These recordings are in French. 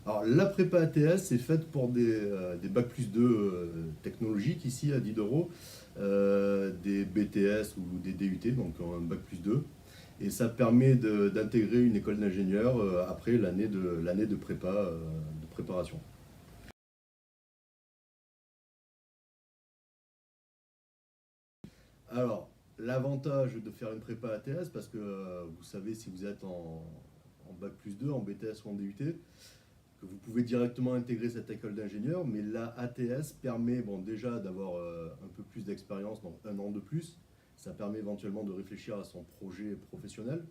Alors, la prépa ATS est faite pour des Bac plus 2 technologiques ici à Diderot, des BTS ou des DUT, donc un Bac plus 2. Et ça permet d'intégrer une école d'ingénieur après l'année de prépa, de préparation. Alors, l'avantage de faire une prépa ATS, parce que vous savez, si vous êtes en Bac plus 2, en BTS ou en DUT, que vous pouvez directement intégrer cette école d'ingénieur, mais la ATS permet bon, déjà d'avoir un peu plus d'expérience, donc un an de plus. Ça permet éventuellement de réfléchir à son projet professionnel,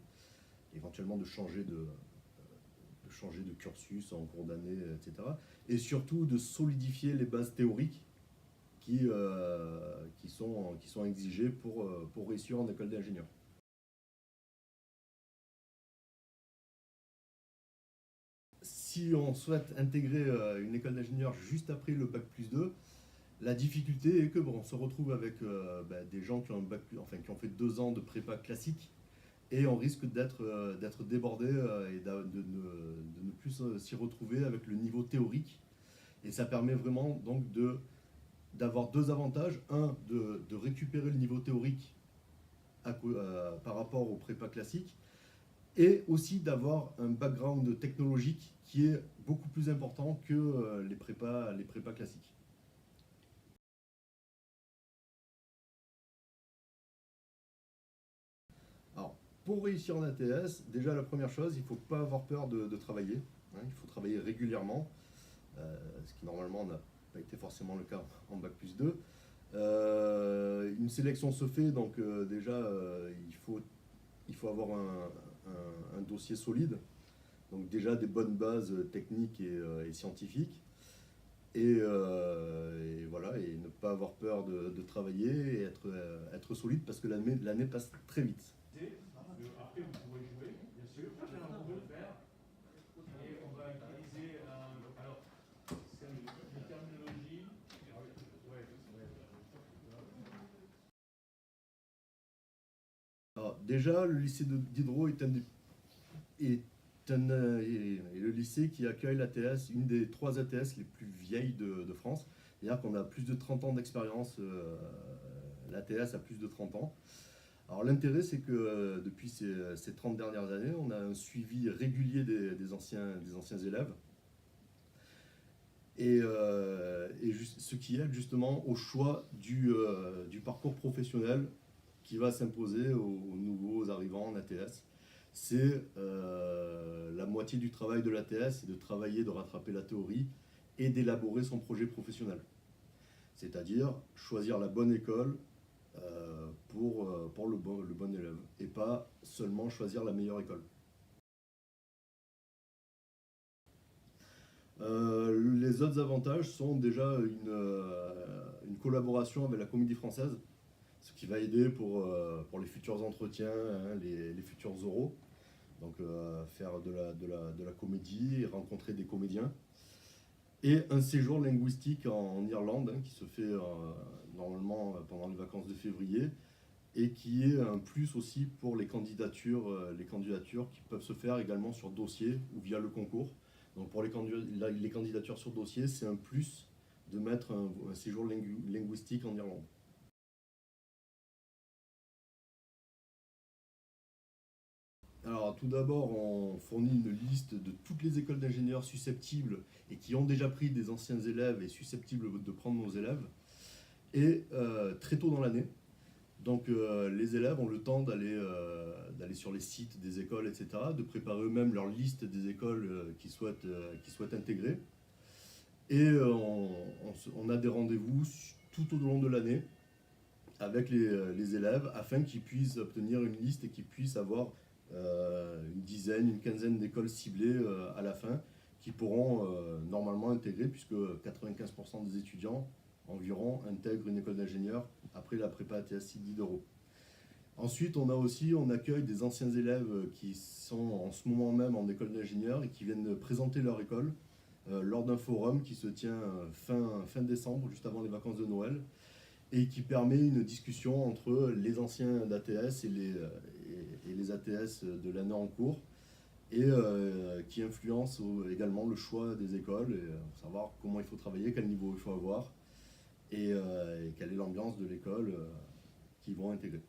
éventuellement de changer de cursus en cours d'année, etc. Et surtout de solidifier les bases théoriques qui sont exigées pour réussir en école d'ingénieur. Si on souhaite intégrer une école d'ingénieur juste après le bac plus 2, la difficulté est que bon, on se retrouve avec des gens qui ont, enfin, qui ont fait 2 ans de prépa classique et on risque d'être débordé et de ne plus s'y retrouver avec le niveau théorique. Et ça permet vraiment donc d'avoir deux avantages. Un, de récupérer le niveau théorique par rapport aux prépa classiques et aussi d'avoir un background technologique qui est beaucoup plus important que les prépas classiques. Alors, pour réussir en ATS, déjà la première chose, il ne faut pas avoir peur de travailler. Hein, il faut travailler régulièrement, ce qui normalement n'a pas été forcément le cas en Bac plus 2. Une sélection se fait, donc déjà il faut avoir un dossier solide, donc déjà des bonnes bases techniques et scientifiques. Et voilà, et ne pas avoir peur de travailler et être solide parce que l'année passe très vite. Après, vous pourrez jouer, bien sûr. On peut le faire. Et on va utiliser un. Alors, c'est une terminologie. Ouais. Alors, déjà, le lycée de Diderot est le lycée qui accueille l'ATS, une des 3 ATS les plus vieilles de France. C'est-à-dire qu'on a plus de 30 ans d'expérience, l'ATS a plus de 30 ans. Alors l'intérêt, c'est que depuis ces 30 dernières années, on a un suivi régulier des anciens élèves. Ce qui aide justement au choix du parcours professionnel qui va s'imposer aux nouveaux arrivants en ATS. C'est la moitié du travail de l'ATS, c'est de travailler, de rattraper la théorie et d'élaborer son projet professionnel. C'est-à-dire choisir la bonne école pour le bon élève et pas seulement choisir la meilleure école. Les autres avantages sont déjà une collaboration avec la Comédie Française, ce qui va aider pour les futurs entretiens, hein, les futurs oraux. Donc faire de la comédie et rencontrer des comédiens. Et un séjour linguistique en Irlande hein, qui se fait normalement pendant les vacances de février et qui est un plus aussi pour les candidatures qui peuvent se faire également sur dossier ou via le concours. Donc pour les candidatures sur dossier, c'est un plus de mettre un séjour linguistique en Irlande. Alors tout d'abord, on fournit une liste de toutes les écoles d'ingénieurs susceptibles et qui ont déjà pris des anciens élèves et susceptibles de prendre nos élèves. Et très tôt dans l'année, donc les élèves ont le temps d'aller sur les sites des écoles, etc., de préparer eux-mêmes leur liste des écoles qu'ils souhaitent intégrer. Et on a des rendez-vous tout au long de l'année avec les élèves afin qu'ils puissent obtenir une liste et qu'ils puissent avoir une dizaine, une quinzaine d'écoles ciblées à la fin qui pourront normalement intégrer puisque 95% des étudiants environ intègrent une école d'ingénieur après la prépa ATS Diderot. Ensuite, on accueille des anciens élèves qui sont en ce moment même en école d'ingénieur et qui viennent présenter leur école lors d'un forum qui se tient fin décembre, juste avant les vacances de Noël, et qui permet une discussion entre les anciens d'ATS et les ATS de l'année en cours, et qui influencent également le choix des écoles, et savoir comment il faut travailler, quel niveau il faut avoir, et quelle est l'ambiance de l'école qu'ils vont intégrer.